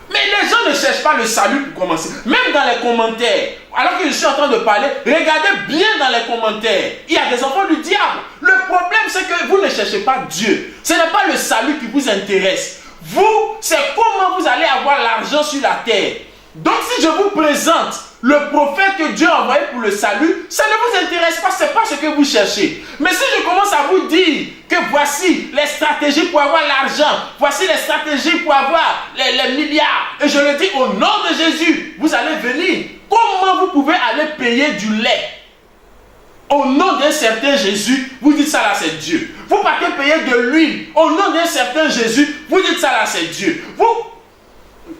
Mais les gens ne cherchent pas le salut pour commencer. Même dans les commentaires, alors que je suis en train de parler, regardez bien dans les commentaires. Il y a des enfants du diable. Le problème, c'est que vous ne cherchez pas Dieu. Ce n'est pas le salut qui vous intéresse. Vous, c'est comment vous allez avoir l'argent sur la terre. Donc si je vous présente le prophète que Dieu a envoyé pour le salut, ça ne vous intéresse pas, ce n'est pas ce que vous cherchez. Mais si je commence à vous dire que voici les stratégies pour avoir l'argent, voici les stratégies pour avoir les milliards, et je le dis au nom de Jésus, vous allez venir. Comment vous pouvez aller payer du lait au nom d'un certain Jésus? Vous dites ça là, c'est Dieu. Vous partez payer de l'huile au nom d'un certain Jésus, vous dites ça là, c'est Dieu.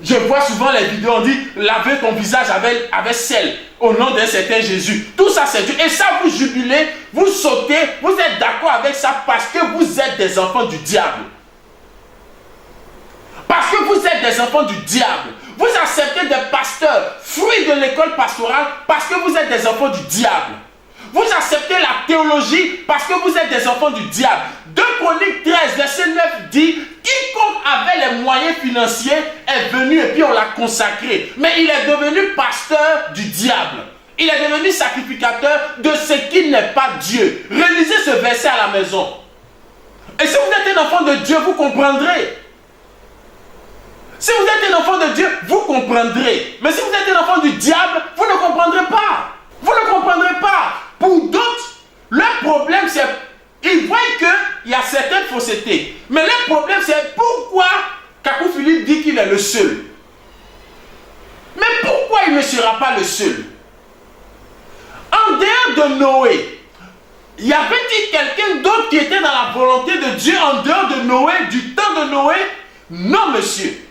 Je vois souvent les vidéos, on dit laver ton visage avec sel au nom d'un certain Jésus. Tout ça c'est Dieu. Et ça vous jubilez, vous sautez, vous êtes d'accord avec ça parce que vous êtes des enfants du diable. Parce que vous êtes des enfants du diable. Vous acceptez des pasteurs, fruits de l'école pastorale parce que vous êtes des enfants du diable. Vous acceptez la théologie parce que vous êtes des enfants du diable. 2 Chroniques 13, verset 9 dit, quiconque avait les moyens financiers est venu et puis on l'a consacré. Mais il est devenu pasteur du diable. Il est devenu sacrificateur de ce qui n'est pas Dieu. Relisez ce verset à la maison. Et si vous êtes un enfant de Dieu, vous comprendrez. Si vous êtes un enfant de Dieu, vous comprendrez. Mais si vous êtes un enfant du diable, vous ne comprendrez pas. Vous ne comprendrez pas. Pour d'autres, leur problème c'est qu'ils voient qu'il y a certaines faussetés. Mais leur problème c'est pourquoi Kakou Philippe dit qu'il est le seul. Mais pourquoi il ne sera pas le seul? En dehors de Noé, y avait-il quelqu'un d'autre qui était dans la volonté de Dieu en dehors de Noé, du temps de Noé? Non, monsieur.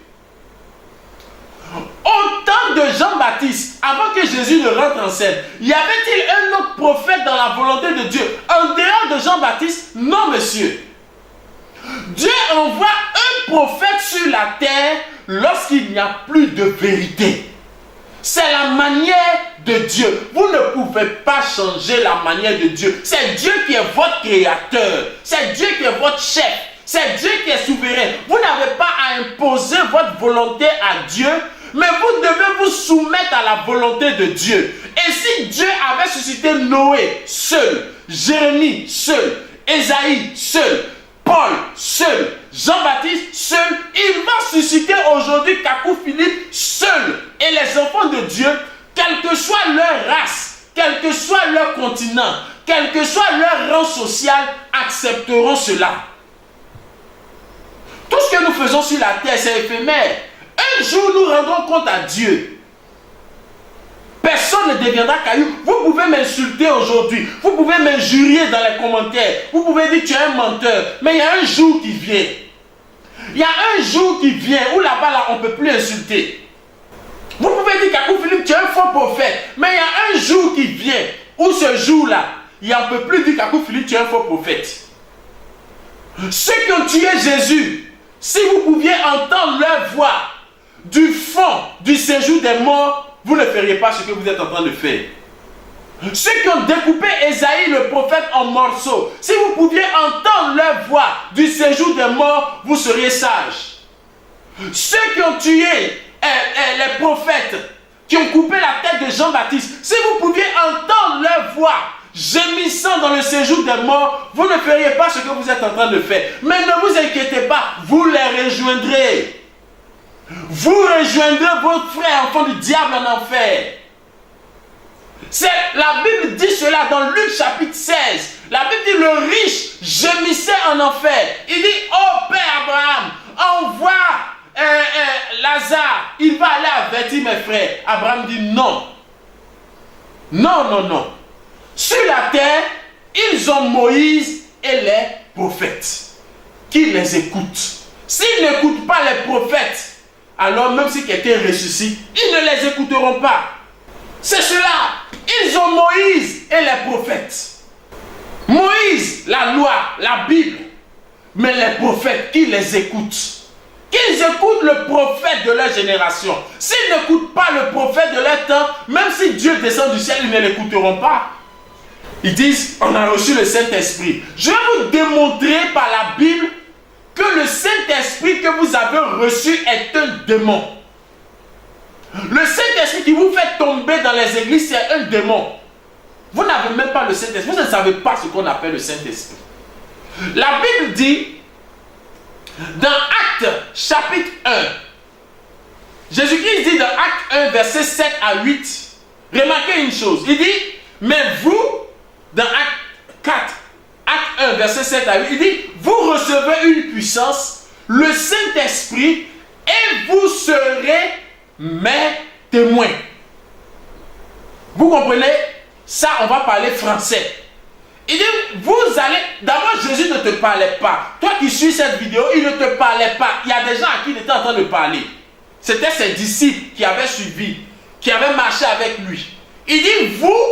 Au temps de Jean-Baptiste, avant que Jésus ne rentre en scène, y avait-il un autre prophète dans la volonté de Dieu en dehors de Jean-Baptiste? Non, monsieur. Dieu envoie un prophète sur la terre lorsqu'il n'y a plus de vérité. C'est la manière de Dieu. Vous ne pouvez pas changer la manière de Dieu. C'est Dieu qui est votre créateur. C'est Dieu qui est votre chef. C'est Dieu qui est souverain. Vous n'avez pas à imposer votre volonté à Dieu, mais vous devez vous soumettre à la volonté de Dieu. Et si Dieu avait suscité Noé seul, Jérémie seul, Ésaïe seul, Paul seul, Jean-Baptiste seul, il va susciter aujourd'hui Kakou Philippe seul. Et les enfants de Dieu, quelle que soit leur race, quel que soit leur continent, quel que soit leur rang social, accepteront cela. Tout ce que nous faisons sur la terre, c'est éphémère. Un jour, nous rendrons compte à Dieu. Personne ne deviendra caillou. Vous pouvez m'insulter aujourd'hui. Vous pouvez m'injurier dans les commentaires. Vous pouvez dire que tu es un menteur. Mais il y a un jour qui vient. Il y a un jour qui vient où là-bas, là, on ne peut plus insulter. Vous pouvez dire Kakou Philippe, tu es un faux prophète. Mais il y a un jour qui vient où ce jour-là, on ne peut plus dire Kakou Philippe, tu es un faux prophète. Ceux qui ont tué Jésus, si vous pouviez entendre leur voix du fond du séjour des morts, vous ne feriez pas ce que vous êtes en train de faire. Ceux qui ont découpé Ésaïe le prophète en morceaux, si vous pouviez entendre leur voix du séjour des morts, vous seriez sages. Ceux qui ont tué les prophètes, qui ont coupé la tête de Jean-Baptiste, si vous pouviez entendre leur voix gémissant dans le séjour des morts, vous ne feriez pas ce que vous êtes en train de faire. Mais ne vous inquiétez pas, vous les rejoindrez. Vous rejoindrez votre frère enfant du diable en enfer. La Bible dit cela dans Luc chapitre 16. La Bible dit le riche gémissait en enfer. Il dit, oh Père Abraham, envoie Lazare, il va aller avertir mes frères. Abraham dit non. Non, non, non. Sur la terre, ils ont Moïse et les prophètes qui les écoutent. S'ils n'écoutent pas les prophètes, alors même si quelqu'un ressuscite, ils ne les écouteront pas. C'est cela. Ils ont Moïse et les prophètes. Moïse, la loi, la Bible. Mais les prophètes, qui les écoutent? Qu'ils écoutent le prophète de leur génération. S'ils n'écoutent pas le prophète de leur temps, même si Dieu descend du ciel, ils ne l'écouteront pas. Ils disent, on a reçu le Saint-Esprit. Je vais vous démontrer par la Bible que le Saint-Esprit que vous avez reçu est un démon. Le Saint-Esprit qui vous fait tomber dans les églises, c'est un démon. Vous n'avez même pas le Saint-Esprit. Vous ne savez pas ce qu'on appelle le Saint-Esprit. La Bible dit, dans Actes chapitre 1, Jésus-Christ dit dans Actes 1, versets 7 à 8, remarquez une chose. Il dit, mais vous, dans Actes 4, Acte 1, verset 7 à 8, il dit, vous recevez une puissance, le Saint-Esprit, et vous serez mes témoins. Vous comprenez? Ça, on va parler français. Il dit, vous allez... D'abord, Jésus ne te parlait pas. Toi qui suis cette vidéo, il ne te parlait pas. Il y a des gens à qui il était en train de parler. C'était ses disciples qui avaient suivi, qui avaient marché avec lui. Il dit, vous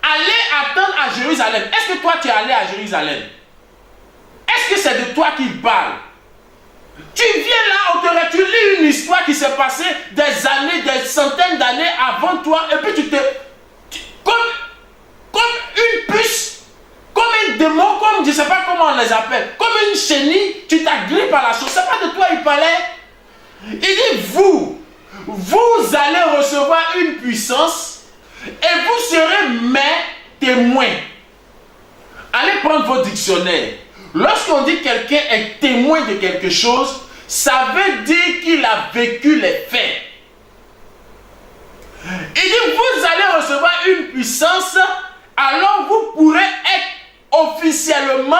allez attendre à Jérusalem. Est-ce que toi, tu es allé à Jérusalem? Est-ce que c'est de toi qu'il parle? Tu viens là, tu lis une histoire qui s'est passée des années, des centaines d'années avant toi, et puis comme une puce, comme un démon, comme je ne sais pas comment on les appelle, comme une chenille, tu t'agrippes à la chose. C'est pas de toi il parlait. Il dit, vous allez recevoir une puissance et vous serez mes témoins. Allez prendre vos dictionnaires. Lorsqu'on dit quelqu'un est témoin de quelque chose, ça veut dire qu'il a vécu les faits. Il dit, vous allez recevoir une puissance, alors vous pourrez être officiellement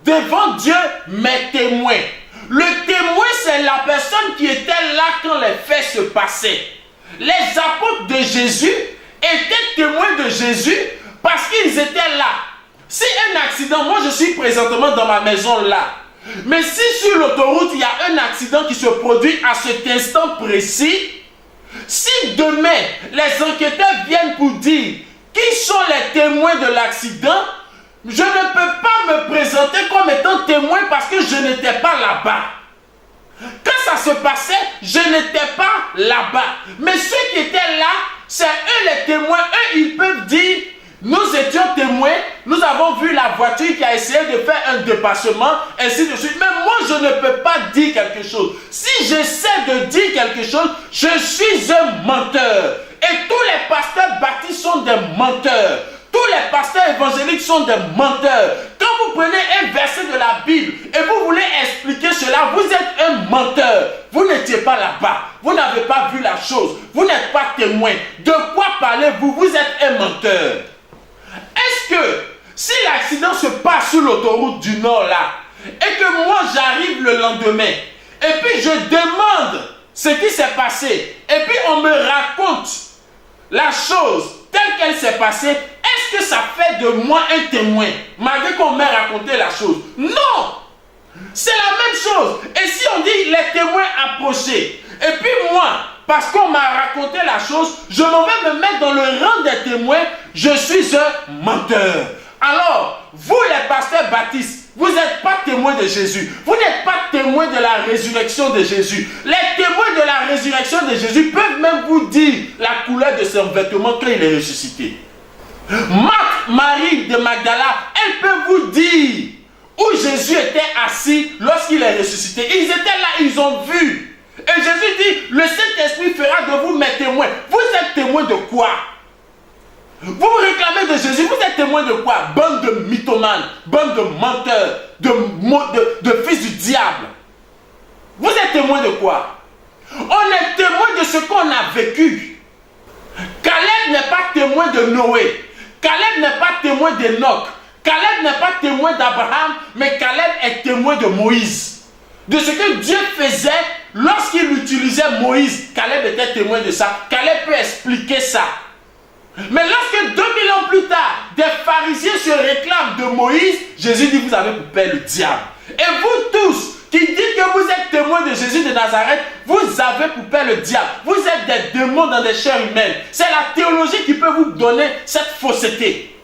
devant Dieu mes témoins. Le témoin, c'est la personne qui était là quand les faits se passaient. Les apôtres de Jésus étaient témoins de Jésus parce qu'ils étaient là. Si un accident, moi je suis présentement dans ma maison là, mais si sur l'autoroute il y a un accident qui se produit à cet instant précis, si demain les enquêteurs viennent pour dire qui sont les témoins de l'accident, je ne peux pas me présenter comme étant témoin parce que je n'étais pas là-bas. Quand ça se passait, je n'étais pas là-bas. Mais ceux qui étaient là, c'est eux les témoins. Eux, ils peuvent dire, nous étions témoins, nous avons vu la voiture qui a essayé de faire un dépassement, ainsi de suite. Mais moi, je ne peux pas dire quelque chose. Si j'essaie de dire quelque chose, je suis un menteur. Et tous les pasteurs baptistes sont des menteurs. Tous les pasteurs évangéliques sont des menteurs. Quand vous prenez un verset de la Bible et vous voulez expliquer cela, vous êtes un menteur. Vous n'étiez pas là-bas. Vous n'avez pas vu la chose. Vous n'êtes pas témoin. De quoi parlez-vous? Vous êtes un menteur. Est-ce que si l'accident se passe sur l'autoroute du Nord là, et que moi j'arrive le lendemain, et puis je demande ce qui s'est passé, et puis on me raconte la chose telle qu'elle s'est passée, est-ce que ça fait de moi un témoin, malgré qu'on m'ait raconté la chose? Non! C'est la même chose. Et si on dit les témoins approchés, et puis moi, parce qu'on m'a raconté la chose, je m'en vais me mettre dans le rang des témoins, je suis un menteur. Alors, vous les pasteurs baptistes, vous n'êtes pas témoins de Jésus. Vous n'êtes pas témoins de la résurrection de Jésus. Les témoins de la résurrection de Jésus peuvent même vous dire la couleur de son vêtement quand il est ressuscité. Marthe, Marie de Magdala, elle peut vous dire où Jésus était assis lorsqu'il est ressuscité. Ils étaient là, ils ont vu. Et Jésus dit, le Saint-Esprit fera de vous mes témoins. Vous êtes témoins de quoi? Vous vous réclamez de Jésus, vous êtes témoin de quoi? Bande de mythomanes, bande de menteurs, de fils du diable. Vous êtes témoin de quoi? On est témoin de ce qu'on a vécu. Caleb n'est pas témoin de Noé. Caleb n'est pas témoin d'Enoch. Caleb n'est pas témoin d'Abraham, mais Caleb est témoin de Moïse. De ce que Dieu faisait lorsqu'il utilisait Moïse. Caleb était témoin de ça. Caleb peut expliquer ça. Mais lorsque 2000 ans plus tard, des pharisiens se réclament de Moïse, Jésus dit, vous avez pour père le diable. Et vous tous qui dites que vous êtes témoins de Jésus de Nazareth, vous avez pour père le diable. Vous êtes des démons dans des chairs humaines. C'est la théologie qui peut vous donner cette fausseté.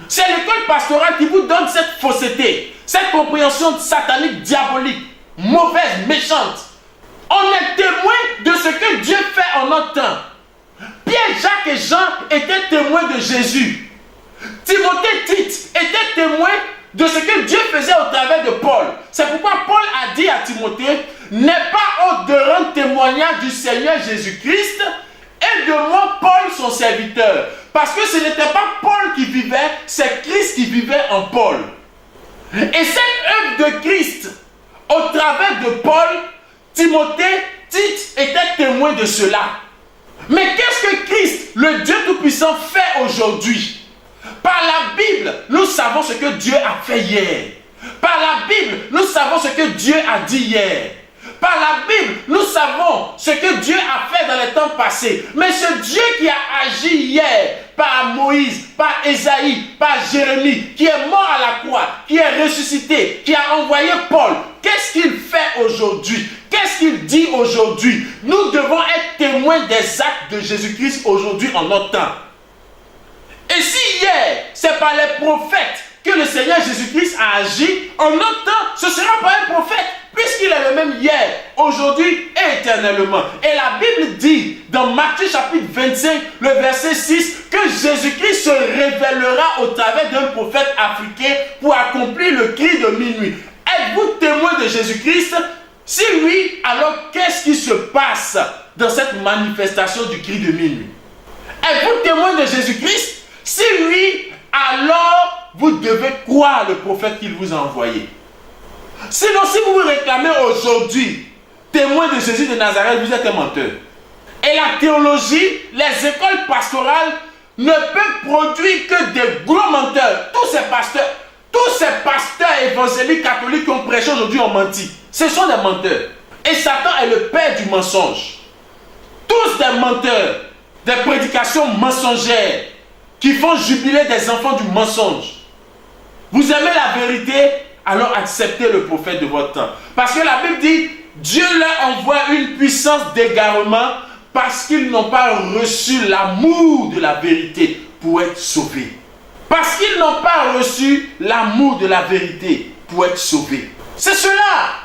C'est l'école pastorale qui vous donne cette fausseté, cette compréhension satanique, diabolique, mauvaise, méchante. On est témoin de ce que Dieu fait en notre temps. Pierre, Jacques et Jean étaient témoins de Jésus. Timothée, Tite étaient témoins de ce que Dieu faisait au travers de Paul. C'est pourquoi Paul a dit à Timothée, n'aie pas honte de rendre témoignage témoignage du Seigneur Jésus-Christ et de moi, Paul, son serviteur. Parce que ce n'était pas Paul qui vivait, c'est Christ qui vivait en Paul. Et cette œuvre de Christ, au travers de Paul, Timothée, Tite étaient témoins de cela. Mais qu'est-ce que Christ, le Dieu Tout-Puissant, fait aujourd'hui? Par la Bible, nous savons ce que Dieu a fait hier. Par la Bible, nous savons ce que Dieu a dit hier. Par la Bible, nous savons ce que Dieu a fait dans les temps passés. Mais ce Dieu qui a agi hier par Moïse, par Ésaïe, par Jérémie, qui est mort à la croix, qui est ressuscité, qui a envoyé Paul, qu'est-ce qu'il fait aujourd'hui? Qu'est-ce qu'il dit aujourd'hui? Nous devons être témoins des actes de Jésus-Christ aujourd'hui en notre temps. Et si hier, c'est par les prophètes que le Seigneur Jésus-Christ a agi, en notre temps, ce sera pas un prophète, puisqu'il est le même hier, aujourd'hui et éternellement. Et la Bible dit, dans Matthieu chapitre 25, le verset 6, que Jésus-Christ se révélera au travers d'un prophète africain pour accomplir le cri de minuit. Êtes-vous témoin de Jésus-Christ? Si oui, alors qu'est-ce qui se passe dans cette manifestation du cri de minuit? Êtes-vous témoin de Jésus-Christ? Si oui, alors vous devez croire le prophète qu'il vous a envoyé. Sinon, si vous vous réclamez aujourd'hui témoin de Jésus de Nazareth, vous êtes un menteur. Et la théologie, les écoles pastorales ne peuvent produire que des gros menteurs. Tous ces pasteurs évangéliques catholiques qui ont prêché aujourd'hui ont menti. Ce sont des menteurs. Et Satan est le père du mensonge. Tous des menteurs, des prédications mensongères qui font jubiler des enfants du mensonge. Vous aimez la vérité, alors acceptez le prophète de votre temps. Parce que la Bible dit, Dieu leur envoie une puissance d'égarement parce qu'ils n'ont pas reçu l'amour de la vérité pour être sauvés. Parce qu'ils n'ont pas reçu l'amour de la vérité pour être sauvés. C'est cela.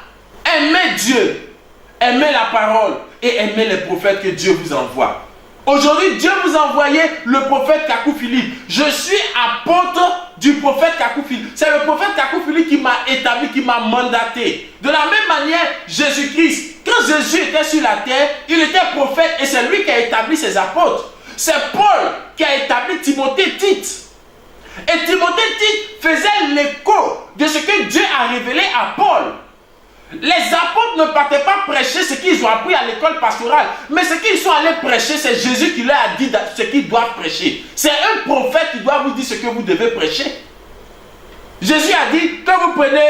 Aimez Dieu, aimez la parole et aimez les prophètes que Dieu vous envoie. Aujourd'hui, Dieu vous a envoyé le prophète Kakou Philippe. Je suis apôtre du prophète Kakou Philippe. C'est le prophète Kakou Philippe qui m'a établi, qui m'a mandaté. De la même manière, Jésus-Christ, quand Jésus était sur la terre, il était prophète et c'est lui qui a établi ses apôtres. C'est Paul qui a établi Timothée, Tite. Et Timothée, Tite faisait l'écho de ce que Dieu a révélé à Paul. Les apôtres ne partaient pas prêcher ce qu'ils ont appris à l'école pastorale, mais ce qu'ils sont allés prêcher, c'est Jésus qui leur a dit ce qu'ils doivent prêcher. C'est un prophète qui doit vous dire ce que vous devez prêcher. Jésus a dit, quand vous prenez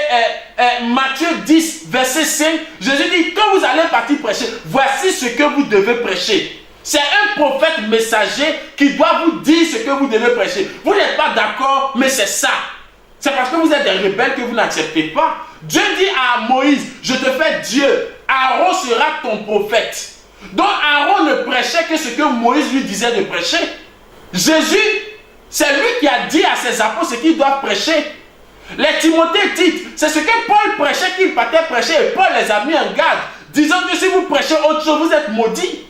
Matthieu 10, verset 5, Jésus dit, quand vous allez partir prêcher, voici ce que vous devez prêcher. C'est un prophète messager qui doit vous dire ce que vous devez prêcher. Vous n'êtes pas d'accord, mais c'est ça. C'est parce que vous êtes des rebelles que vous n'acceptez pas. Dieu dit à Moïse, je te fais Dieu, Aaron sera ton prophète. Donc Aaron ne prêchait que ce que Moïse lui disait de prêcher. Jésus, c'est lui qui a dit à ses apôtres ce qu'ils doivent prêcher. Les Timothée, Tite, c'est ce que Paul prêchait qu'il partait prêcher. Et Paul les a mis en garde, disant que si vous prêchez autre chose, vous êtes maudits.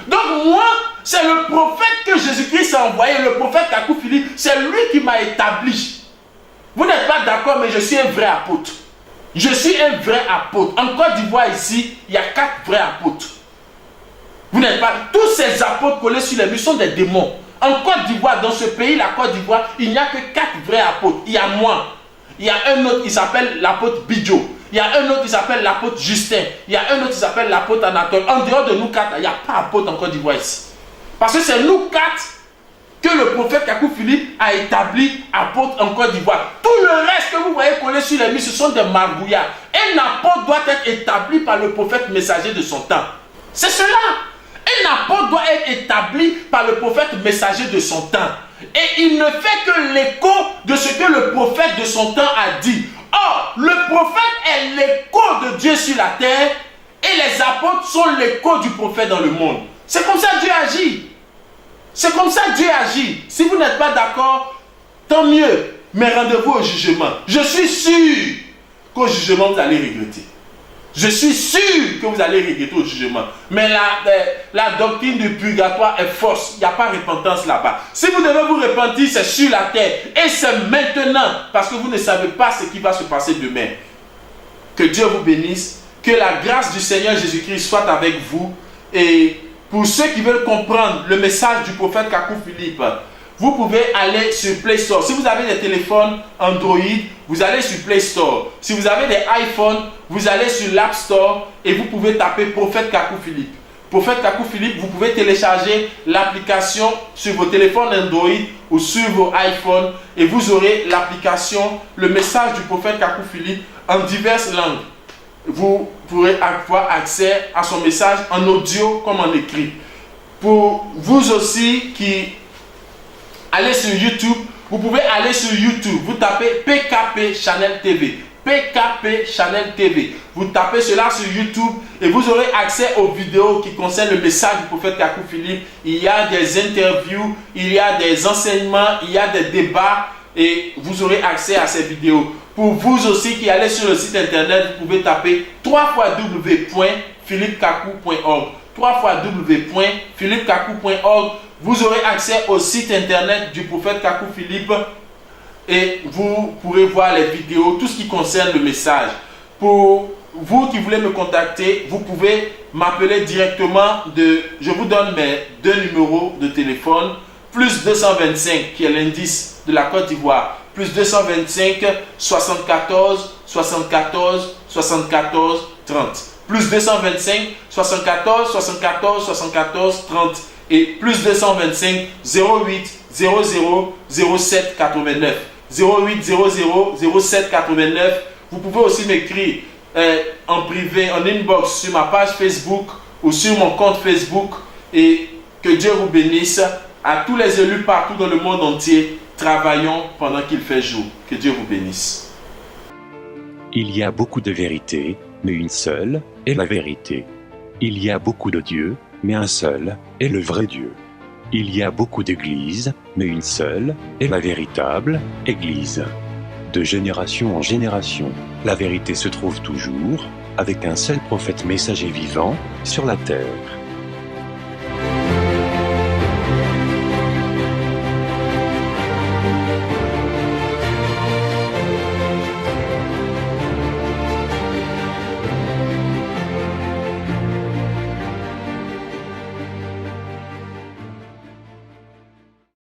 Donc moi, c'est le prophète que Jésus-Christ a envoyé, le prophète Kakou Philippe, c'est lui qui m'a établi. Vous n'êtes pas d'accord, mais je suis un vrai apôtre. Je suis un vrai apôtre. En Côte d'Ivoire, ici, il y a 4 vrais apôtres. Vous n'êtes pas... Tous ces apôtres collés sur les murs sont des démons. En Côte d'Ivoire, dans ce pays, la Côte d'Ivoire, il n'y a que 4 vrais apôtres. Il y a moi. Il y a un autre qui s'appelle l'apôtre Bidjo. Il y a un autre qui s'appelle l'apôtre Justin. Il y a un autre qui s'appelle l'apôtre Anatole. En dehors de nous 4, il n'y a pas d'apôtre en Côte d'Ivoire ici. Parce que c'est nous 4 que le prophète Kakou Philippe a établi apôtre en Côte d'Ivoire. Tout le reste que vous voyez collé sur les murs, ce sont des margouillards. Un apôtre doit être établi par le prophète messager de son temps. C'est cela. Un apôtre doit être établi par le prophète messager de son temps. Et il ne fait que l'écho de ce que le prophète de son temps a dit. Or, le prophète est l'écho de Dieu sur la terre et les apôtres sont l'écho du prophète dans le monde. C'est comme ça que Dieu agit. C'est comme ça que Dieu agit. Si vous n'êtes pas d'accord, tant mieux. Mais rendez-vous au jugement. Je suis sûr qu'au jugement, vous allez regretter. Je suis sûr que vous allez regretter au jugement. Mais la doctrine du purgatoire est fausse. Il n'y a pas de repentance là-bas. Si vous devez vous repentir, c'est sur la terre. Et c'est maintenant. Parce que vous ne savez pas ce qui va se passer demain. Que Dieu vous bénisse. Que la grâce du Seigneur Jésus-Christ soit avec vous. Et pour ceux qui veulent comprendre le message du prophète Kakou Philippe, vous pouvez aller sur Play Store. Si vous avez des téléphones Android, vous allez sur Play Store. Si vous avez des iPhones, vous allez sur l'App Store et vous pouvez taper prophète Kakou Philippe. Prophète Kakou Philippe, vous pouvez télécharger l'application sur vos téléphones Android ou sur vos iPhones et vous aurez l'application, le message du prophète Kakou Philippe en diverses langues. Vous pourrez avoir accès à son message en audio comme en écrit. Pour vous aussi qui allez sur YouTube, vous pouvez aller sur YouTube, vous tapez PKP Channel TV. PKP Channel TV. Vous tapez cela sur YouTube et vous aurez accès aux vidéos qui concernent le message du prophète Kakou Philippe. Il y a des interviews, il y a des enseignements, il y a des débats et vous aurez accès à ces vidéos. Pour vous aussi qui allez sur le site internet, vous pouvez taper www.philippekakou.org. www.philippekakou.org. Vous aurez accès au site internet du prophète Kakou Philippe et vous pourrez voir les vidéos, tout ce qui concerne le message. Pour vous qui voulez me contacter, vous pouvez m'appeler directement. Je vous donne mes 2 numéros de téléphone. Plus 225 qui est l'indice de la Côte d'Ivoire. Plus 225 74 74 74 30. Plus 225 74 74 74 30. Et plus 225 08 00 07 89. 08 00 07 89. Vous pouvez aussi m'écrire en privé, en inbox sur ma page Facebook ou sur mon compte Facebook. Et que Dieu vous bénisse. À tous les élus partout dans le monde entier, travaillons pendant qu'il fait jour. Que Dieu vous bénisse. Il y a beaucoup de vérités, mais une seule est la vérité. Il y a beaucoup de dieux, mais un seul est le vrai Dieu. Il y a beaucoup d'églises, mais une seule est la véritable Église. De génération en génération, la vérité se trouve toujours, avec un seul prophète messager vivant sur la terre.